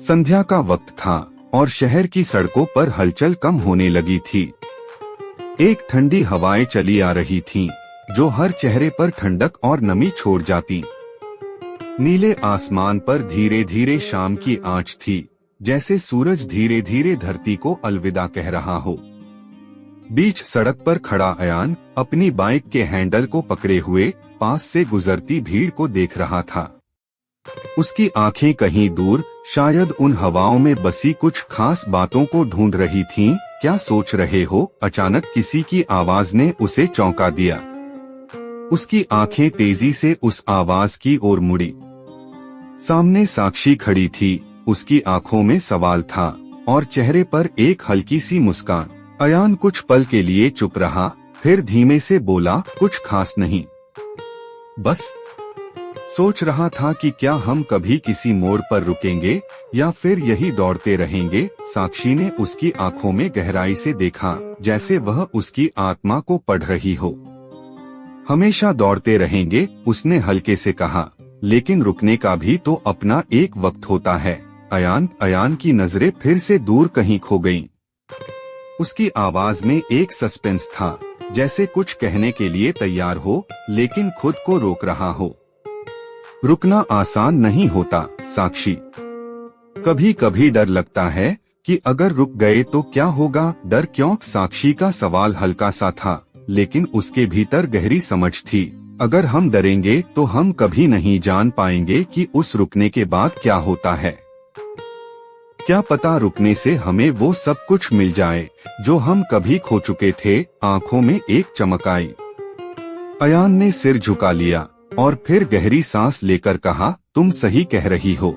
संध्या का वक्त था और शहर की सड़कों पर हलचल कम होने लगी थी। एक ठंडी हवाएं चली आ रही थीं, जो हर चेहरे पर ठंडक और नमी छोड़ जाती। नीले आसमान पर धीरे धीरे शाम की आंच थी, जैसे सूरज धीरे धीरे धरती को अलविदा कह रहा हो। बीच सड़क पर खड़ा अयान अपनी बाइक के हैंडल को पकड़े हुए पास से गुजरती भीड़ को देख रहा था। उसकी आंखें कहीं दूर, शायद उन हवाओं में बसी कुछ खास बातों को ढूंढ रही थीं। क्या सोच रहे हो? अचानक किसी की आवाज ने उसे चौंका दिया। उसकी आंखें तेजी से उस आवाज की ओर मुड़ी। सामने साक्षी खड़ी थी। उसकी आंखों में सवाल था और चेहरे पर एक हल्की सी मुस्कान। अयान कुछ पल के लिए चुप रहा, फिर धीमे से बोला, कुछ खास नहीं, बस सोच रहा था कि क्या हम कभी किसी मोड़ पर रुकेंगे या फिर यही दौड़ते रहेंगे। साक्षी ने उसकी आंखों में गहराई से देखा, जैसे वह उसकी आत्मा को पढ़ रही हो। हमेशा दौड़ते रहेंगे, उसने हल्के से कहा, लेकिन रुकने का भी तो अपना एक वक्त होता है। अयान की नजरें फिर से दूर कहीं खो गईं। उसकी आवाज में एक सस्पेंस था, जैसे कुछ कहने के लिए तैयार हो लेकिन खुद को रोक रहा हो। रुकना आसान नहीं होता साक्षी। कभी कभी डर लगता है कि अगर रुक गए तो क्या होगा। डर क्यों? साक्षी का सवाल हल्का सा था, लेकिन उसके भीतर गहरी समझ थी। अगर हम डरेंगे तो हम कभी नहीं जान पाएंगे कि उस रुकने के बाद क्या होता है। क्या पता रुकने से हमें वो सब कुछ मिल जाए जो हम कभी खो चुके थे। आंखों में एक चमक आई। अयान ने सिर झुका लिया और फिर गहरी सांस लेकर कहा, तुम सही कह रही हो,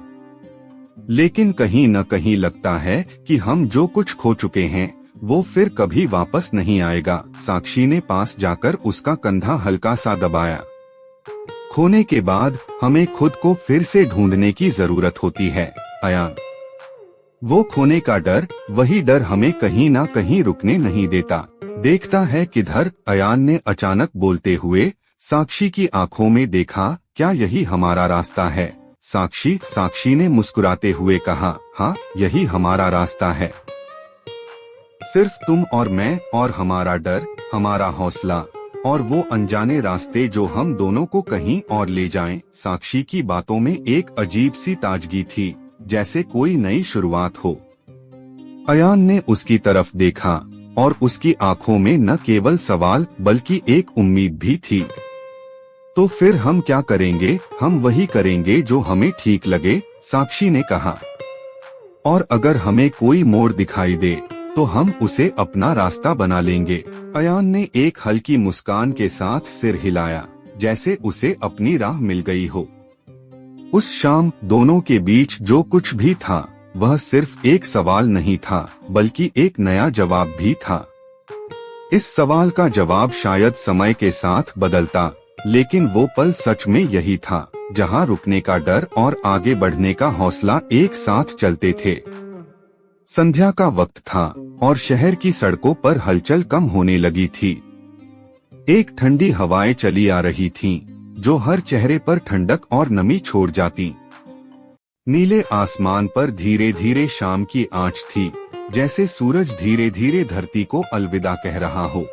लेकिन कहीं न कहीं लगता है कि हम जो कुछ खो चुके हैं वो फिर कभी वापस नहीं आएगा। साक्षी ने पास जाकर उसका कंधा हल्का सा दबाया। खोने के बाद हमें खुद को फिर से ढूंढने की जरूरत होती है अयान। वो खोने का डर, वही डर हमें कहीं ना कहीं रुकने नहीं देता। देखता है किधर? अयान ने अचानक बोलते हुए साक्षी की आंखों में देखा। क्या यही हमारा रास्ता है? साक्षी ने मुस्कुराते हुए कहा, हाँ, यही हमारा रास्ता है। सिर्फ तुम और मैं और हमारा डर, हमारा हौसला और वो अनजाने रास्ते जो हम दोनों को कहीं और ले जाएं। साक्षी की बातों में एक अजीब सी ताजगी थी, जैसे कोई नई शुरुआत हो। अयान ने उसकी तरफ देखा और उसकी आंखों में न केवल सवाल बल्कि एक उम्मीद भी थी। तो फिर हम क्या करेंगे? हम वही करेंगे जो हमें ठीक लगे, साक्षी ने कहा। और अगर हमें कोई मोड़ दिखाई दे तो हम उसे अपना रास्ता बना लेंगे। अयान ने एक हल्की मुस्कान के साथ सिर हिलाया, जैसे उसे अपनी राह मिल गई हो। उस शाम दोनों के बीच जो कुछ भी था वह सिर्फ एक सवाल नहीं था, बल्कि एक नया जवाब भी था। इस सवाल का जवाब शायद समय के साथ बदलता, लेकिन वो पल सच में यही था, जहां रुकने का डर और आगे बढ़ने का हौसला एक साथ चलते थे। संध्या का वक्त था और शहर की सड़कों पर हलचल कम होने लगी थी। एक ठंडी हवाएं चली आ रही थीं, जो हर चेहरे पर ठंडक और नमी छोड़ जाती। नीले आसमान पर धीरे धीरे शाम की आंच थी, जैसे सूरज धीरे धीरे धरती को अलविदा कह रहा हो।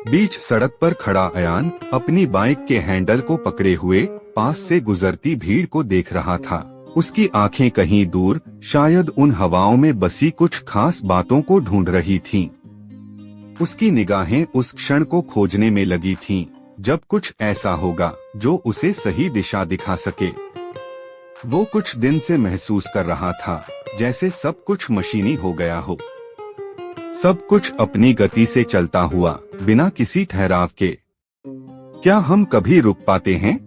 बीच सड़क पर खड़ा अयान अपनी बाइक के हैंडल को पकड़े हुए पास से गुजरती भीड़ को देख रहा था। उसकी आंखें कहीं दूर, शायद उन हवाओं में बसी कुछ खास बातों को ढूंढ रही थीं। उसकी निगाहें उस क्षण को खोजने में लगी थीं, जब कुछ ऐसा होगा जो उसे सही दिशा दिखा सके। वो कुछ दिन से महसूस कर रहा था, जैसे सब कुछ मशीनी हो गया हो। सब कुछ अपनी गति से चलता हुआ, बिना किसी ठहराव के। क्या हम कभी रुक पाते हैं?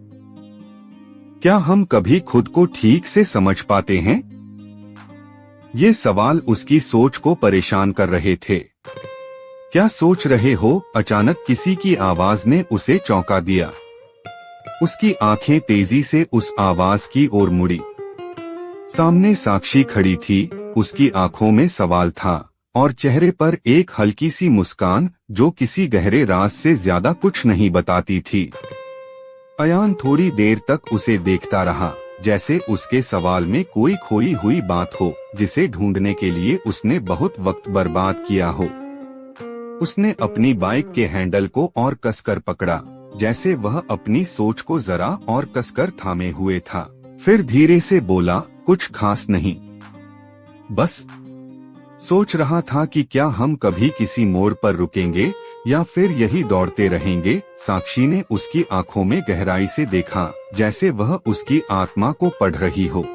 क्या हम कभी खुद को ठीक से समझ पाते हैं? ये सवाल उसकी सोच को परेशान कर रहे थे। क्या सोच रहे हो? अचानक किसी की आवाज ने उसे चौंका दिया। उसकी आंखें तेजी से उस आवाज की ओर मुड़ी। सामने साक्षी खड़ी थी। उसकी आंखों में सवाल था और चेहरे पर एक हल्की सी मुस्कान, जो किसी गहरे राज से ज्यादा कुछ नहीं बताती थी। अयान थोड़ी देर तक उसे देखता रहा, जैसे उसके सवाल में कोई खोई हुई बात हो जिसे ढूंढने के लिए उसने बहुत वक्त बर्बाद किया हो। उसने अपनी बाइक के हैंडल को और कसकर पकड़ा, जैसे वह अपनी सोच को जरा और कसकर थामे हुए था। फिर धीरे से बोला, कुछ खास नहीं, बस सोच रहा था कि क्या हम कभी किसी मोड़ पर रुकेंगे या फिर यही दौड़ते रहेंगे। साक्षी ने उसकी आंखों में गहराई से देखा, जैसे वह उसकी आत्मा को पढ़ रही हो।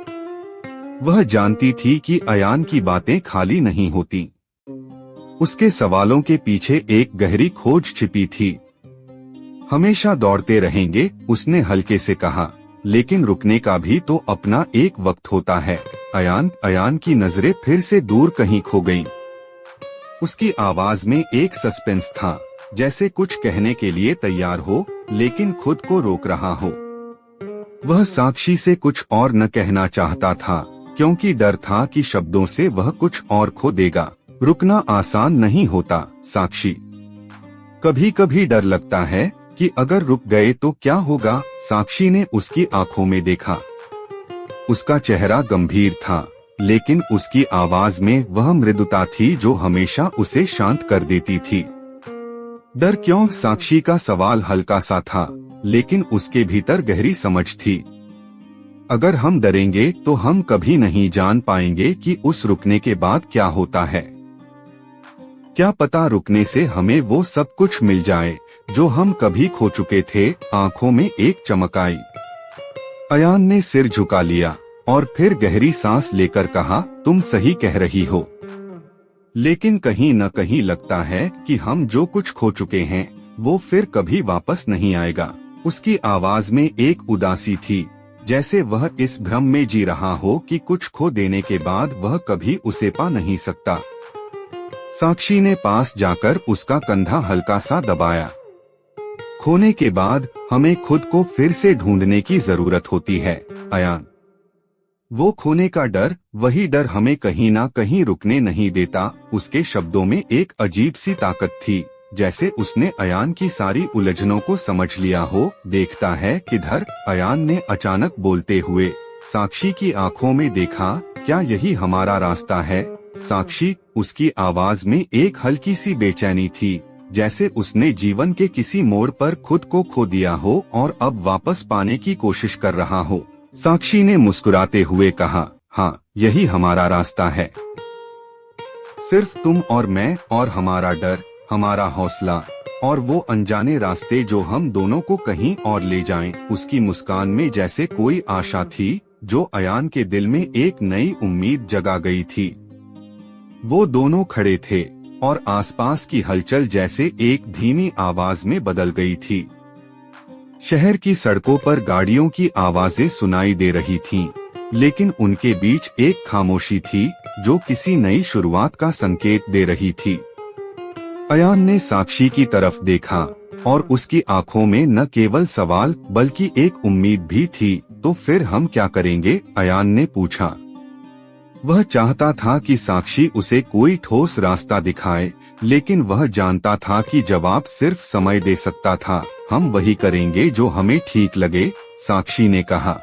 वह जानती थी कि अयान की बातें खाली नहीं होती। उसके सवालों के पीछे एक गहरी खोज छिपी थी। हमेशा दौड़ते रहेंगे, उसने हल्के से कहा, लेकिन रुकने का भी तो अपना एक वक्त होता है। अयान की नजरें फिर से दूर कहीं खो गईं। उसकी आवाज में एक सस्पेंस था, जैसे कुछ कहने के लिए तैयार हो लेकिन खुद को रोक रहा हो। वह साक्षी से कुछ और न कहना चाहता था, क्योंकि डर था कि शब्दों से वह कुछ और खो देगा। रुकना आसान नहीं होता साक्षी, कभी कभी डर लगता है कि अगर रुक गए तो क्या होगा। साक्षी ने उसकी आंखों में देखा। उसका चेहरा गंभीर था, लेकिन उसकी आवाज में वह मृदुता थी जो हमेशा उसे शांत कर देती थी। डर क्यों? साक्षी का सवाल हल्का सा था, लेकिन उसके भीतर गहरी समझ थी। अगर हम डरेंगे तो हम कभी नहीं जान पाएंगे कि उस रुकने के बाद क्या होता है। क्या पता रुकने से हमें वो सब कुछ मिल जाए जो हम कभी खो चुके थे। आंखों में एक चमक आई। अयान ने सिर झुका लिया और फिर गहरी सांस लेकर कहा, तुम सही कह रही हो, लेकिन कहीं न कहीं लगता है कि हम जो कुछ खो चुके हैं वो फिर कभी वापस नहीं आएगा। उसकी आवाज में एक उदासी थी, जैसे वह इस भ्रम में जी रहा हो कि कुछ खो देने के बाद वह कभी उसे पा नहीं सकता। साक्षी ने पास जाकर उसका कंधा हल्का सा दबाया। खोने के बाद हमें खुद को फिर से ढूंढने की जरूरत होती है अयान। वो खोने का डर, वही डर हमें कहीं ना कहीं रुकने नहीं देता। उसके शब्दों में एक अजीब सी ताकत थी, जैसे उसने अयान की सारी उलझनों को समझ लिया हो। देखता है किधर? अयान ने अचानक बोलते हुए साक्षी की आंखों में देखा। क्या यही हमारा रास्ता है? साक्षी, उसकी आवाज में एक हल्की सी बेचैनी थी, जैसे उसने जीवन के किसी मोड़ पर खुद को खो दिया हो और अब वापस पाने की कोशिश कर रहा हो। साक्षी ने मुस्कुराते हुए कहा, हाँ, यही हमारा रास्ता है। सिर्फ तुम और मैं और हमारा डर, हमारा हौसला और वो अनजाने रास्ते जो हम दोनों को कहीं और ले जाएं। उसकी मुस्कान में जैसे कोई आशा थी जो अयान के दिल में एक नई उम्मीद जगा गई थी। वो दोनों खड़े थे और आसपास की हलचल जैसे एक धीमी आवाज में बदल गई थी। शहर की सड़कों पर गाड़ियों की आवाजें सुनाई दे रही थीं, लेकिन उनके बीच एक खामोशी थी जो किसी नई शुरुआत का संकेत दे रही थी। अयान ने साक्षी की तरफ देखा और उसकी आंखों में न केवल सवाल बल्कि एक उम्मीद भी थी। तो फिर हम क्या करेंगे? अयान ने पूछा। वह चाहता था कि साक्षी उसे कोई ठोस रास्ता दिखाए, लेकिन वह जानता था कि जवाब सिर्फ समय दे सकता था। हम वही करेंगे जो हमें ठीक लगे, साक्षी ने कहा।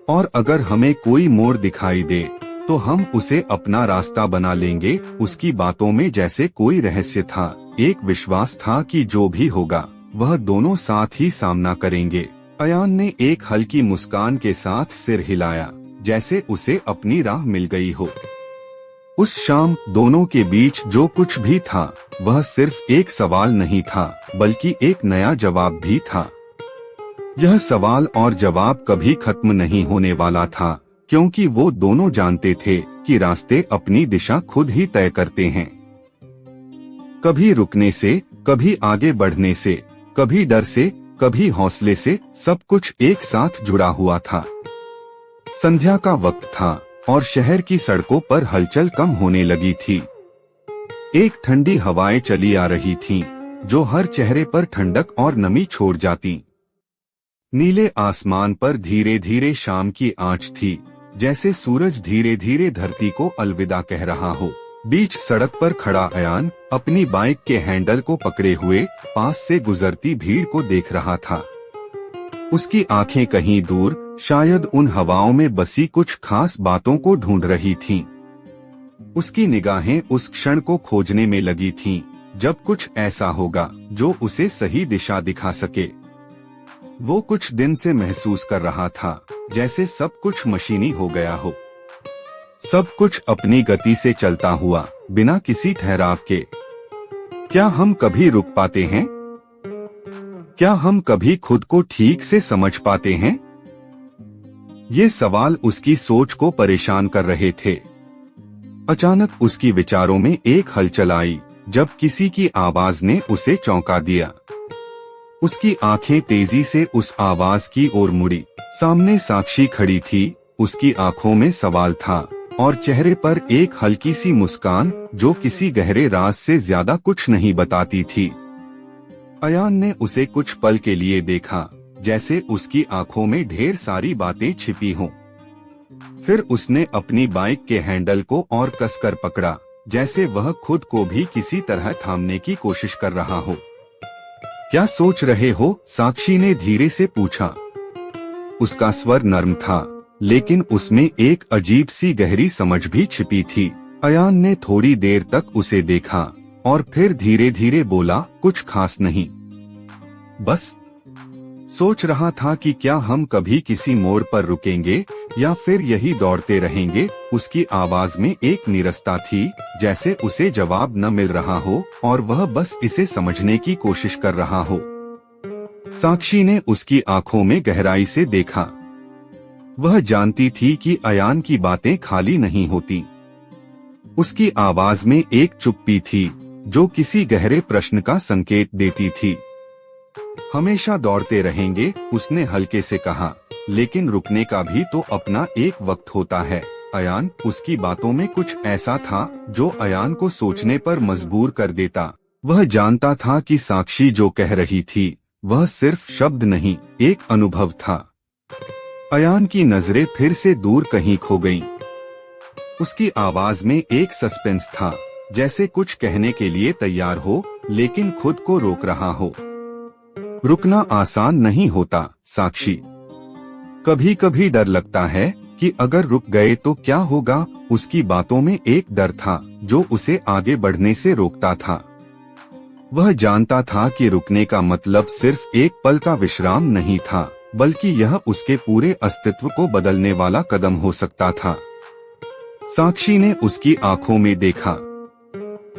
और अगर हमें कोई मोड़ दिखाई दे तो हम उसे अपना रास्ता बना लेंगे। उसकी बातों में जैसे कोई रहस्य था, एक विश्वास था कि जो भी होगा वह दोनों साथ ही सामना करेंगे। अयान ने एक हल्की मुस्कान के साथ सिर हिलाया, जैसे उसे अपनी राह मिल गई हो। उस शाम दोनों के बीच जो कुछ भी था वह सिर्फ एक सवाल नहीं था, बल्कि एक नया जवाब भी था। यह सवाल और जवाब कभी खत्म नहीं होने वाला था, क्योंकि वो दोनों जानते थे कि रास्ते अपनी दिशा खुद ही तय करते हैं। कभी रुकने से, कभी आगे बढ़ने से, कभी डर से, कभी हौसले से, सब कुछ एक साथ जुड़ा हुआ था। संध्या का वक्त था और शहर की सड़कों पर हलचल कम होने लगी थी। एक ठंडी हवाएं चली आ रही थीं, जो हर चेहरे पर ठंडक और नमी छोड़ जाती। नीले आसमान पर धीरे धीरे शाम की आंच थी, जैसे सूरज धीरे धीरे धरती को अलविदा कह रहा हो। बीच सड़क पर खड़ा अयान अपनी बाइक के हैंडल को पकड़े हुए पास से गुजरती भीड़ को देख रहा था। उसकी आंखें कहीं दूर शायद उन हवाओं में बसी कुछ खास बातों को ढूंढ रही थीं। उसकी निगाहें उस क्षण को खोजने में लगी थीं, जब कुछ ऐसा होगा जो उसे सही दिशा दिखा सके। वो कुछ दिन से महसूस कर रहा था जैसे सब कुछ मशीनी हो गया हो, सब कुछ अपनी गति से चलता हुआ, बिना किसी ठहराव के। क्या हम कभी रुक पाते हैं? क्या हम कभी खुद को ठीक से समझ पाते हैं? ये सवाल उसकी सोच को परेशान कर रहे थे। अचानक उसकी विचारों में एक हलचल आई, जब किसी की आवाज ने उसे चौंका दिया। उसकी आंखें तेजी से उस आवाज की ओर मुड़ी। सामने साक्षी खड़ी थी, उसकी आंखों में सवाल था और चेहरे पर एक हल्की सी मुस्कान जो किसी गहरे राज से ज्यादा कुछ नहीं बताती थी। अयान ने उसे कुछ पल के लिए देखा, जैसे उसकी आंखों में ढेर सारी बातें छिपी हों। फिर उसने अपनी बाइक के हैंडल को और कसकर पकड़ा, जैसे वह खुद को भी किसी तरह थामने की कोशिश कर रहा हो। क्या सोच रहे हो? साक्षी ने धीरे से पूछा। उसका स्वर नर्म था, लेकिन उसमें एक अजीब सी गहरी समझ भी छिपी थी। अयान ने थोड़ी देर तक उसे देखा और फिर धीरे धीरे बोला, कुछ खास नहीं, बस सोच रहा था कि क्या हम कभी किसी मोड़ पर रुकेंगे या फिर यही दौड़ते रहेंगे। उसकी आवाज में एक नीरसता थी, जैसे उसे जवाब न मिल रहा हो और वह बस इसे समझने की कोशिश कर रहा हो। साक्षी ने उसकी आंखों में गहराई से देखा। वह जानती थी कि अयान की बातें खाली नहीं होती। उसकी आवाज में एक चुप्पी थी जो किसी गहरे प्रश्न का संकेत देती थी। हमेशा दौड़ते रहेंगे, उसने हल्के से कहा, लेकिन रुकने का भी तो अपना एक वक्त होता है। अयान, उसकी बातों में कुछ ऐसा था जो अयान को सोचने पर मजबूर कर देता। वह जानता था कि साक्षी जो कह रही थी वह सिर्फ शब्द नहीं, एक अनुभव था। अयान की नजरें फिर से दूर कहीं खो गईं। उसकी आवाज में एक सस्पेंस था, जैसे कुछ कहने के लिए तैयार हो लेकिन खुद को रोक रहा हो। रुकना आसान नहीं होता साक्षी। कभी कभी डर लगता है कि अगर रुक गए तो क्या होगा। उसकी बातों में एक डर था जो उसे आगे बढ़ने से रोकता था। वह जानता था कि रुकने का मतलब सिर्फ एक पल का विश्राम नहीं था, बल्कि यह उसके पूरे अस्तित्व को बदलने वाला कदम हो सकता था। साक्षी ने उसकी आंखों में देखा।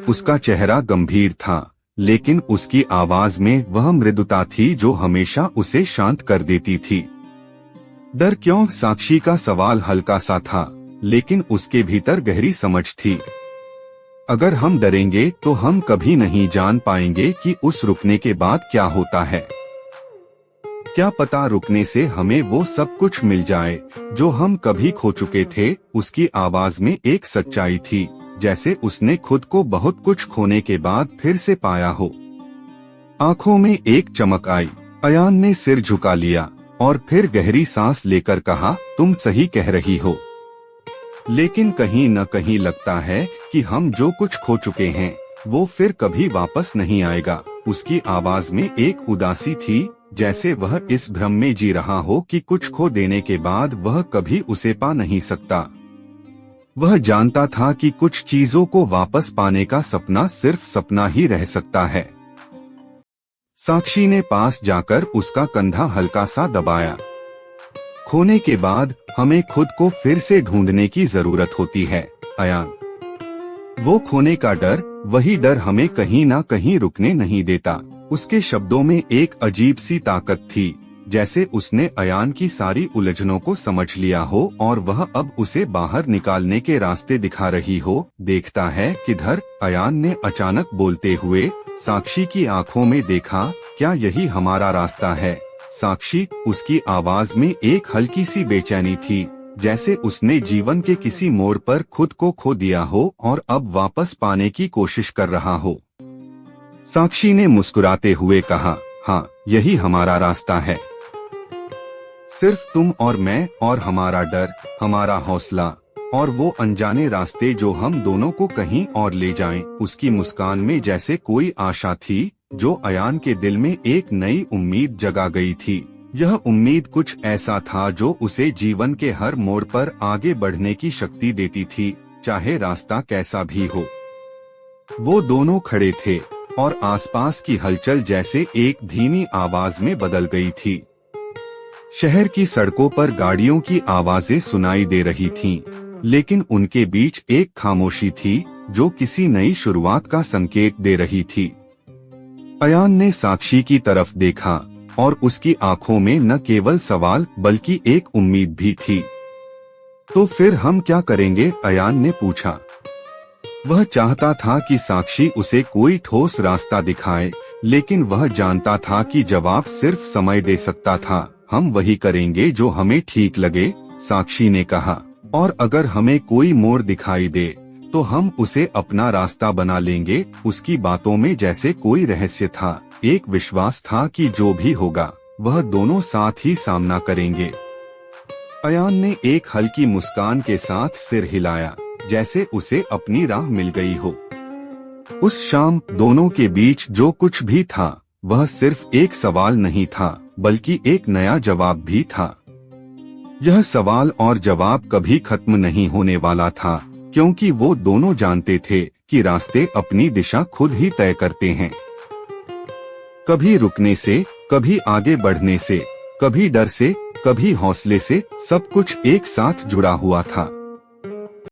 उसका चेहरा गंभीर था, लेकिन उसकी आवाज में वह मृदुता थी जो हमेशा उसे शांत कर देती थी। डर क्यों? साक्षी का सवाल हल्का सा था, लेकिन उसके भीतर गहरी समझ थी। अगर हम डरेंगे तो हम कभी नहीं जान पाएंगे कि उस रुकने के बाद क्या होता है। क्या पता रुकने से हमें वो सब कुछ मिल जाए जो हम कभी खो चुके थे। उसकी आवाज में एक सच्चाई थी, जैसे उसने खुद को बहुत कुछ खोने के बाद फिर से पाया हो। आंखों में एक चमक आई। अयान ने सिर झुका लिया और फिर गहरी सांस लेकर कहा, तुम सही कह रही हो, लेकिन कहीं न कहीं लगता है कि हम जो कुछ खो चुके हैं वो फिर कभी वापस नहीं आएगा। उसकी आवाज में एक उदासी थी, जैसे वह इस भ्रम में जी रहा हो कि कुछ खो देने के बाद वह कभी उसे पा नहीं सकता। वह जानता था कि कुछ चीजों को वापस पाने का सपना सिर्फ सपना ही रह सकता है। साक्षी ने पास जाकर उसका कंधा हल्का सा दबाया। खोने के बाद हमें खुद को फिर से ढूंढने की जरूरत होती है अयान। वो खोने का डर, वही डर हमें कहीं ना कहीं रुकने नहीं देता। उसके शब्दों में एक अजीब सी ताकत थी, जैसे उसने अयान की सारी उलझनों को समझ लिया हो और वह अब उसे बाहर निकालने के रास्ते दिखा रही हो। देखता है किधर? अयान ने अचानक बोलते हुए साक्षी की आंखों में देखा। क्या यही हमारा रास्ता है? साक्षी, उसकी आवाज में एक हल्की सी बेचैनी थी, जैसे उसने जीवन के किसी मोड़ पर खुद को खो दिया हो और अब वापस पाने की कोशिश कर रहा हो। साक्षी ने मुस्कुराते हुए कहा, हाँ, यही हमारा रास्ता है। सिर्फ तुम और मैं और हमारा डर, हमारा हौसला और वो अनजाने रास्ते जो हम दोनों को कहीं और ले जाएं। उसकी मुस्कान में जैसे कोई आशा थी जो अयान के दिल में एक नई उम्मीद जगा गई थी। यह उम्मीद कुछ ऐसा था जो उसे जीवन के हर मोड़ पर आगे बढ़ने की शक्ति देती थी, चाहे रास्ता कैसा भी हो। वो दोनों खड़े थे और आसपास की हलचल जैसे एक धीमी आवाज में बदल गई थी। शहर की सड़कों पर गाड़ियों की आवाजें सुनाई दे रही थीं, लेकिन उनके बीच एक खामोशी थी जो किसी नई शुरुआत का संकेत दे रही थी। अयान ने साक्षी की तरफ देखा और उसकी आंखों में न केवल सवाल बल्कि एक उम्मीद भी थी। तो फिर हम क्या करेंगे? अयान ने पूछा। वह चाहता था कि साक्षी उसे कोई ठोस रास्ता दिखाए, लेकिन वह जानता था कि जवाब सिर्फ समय दे सकता था। हम वही करेंगे जो हमें ठीक लगे, साक्षी ने कहा। और अगर हमें कोई मोड़ दिखाई दे तो हम उसे अपना रास्ता बना लेंगे। उसकी बातों में जैसे कोई रहस्य था, एक विश्वास था कि जो भी होगा वह दोनों साथ ही सामना करेंगे। अयान ने एक हल्की मुस्कान के साथ सिर हिलाया, जैसे उसे अपनी राह मिल गई हो। उस शाम दोनों के बीच जो कुछ भी था वह सिर्फ एक सवाल नहीं था, बल्कि एक नया जवाब भी था। यह सवाल और जवाब कभी खत्म नहीं होने वाला था, क्योंकि वो दोनों जानते थे कि रास्ते अपनी दिशा खुद ही तय करते हैं। कभी रुकने से, कभी आगे बढ़ने से, कभी डर से, कभी हौसले से, सब कुछ एक साथ जुड़ा हुआ था।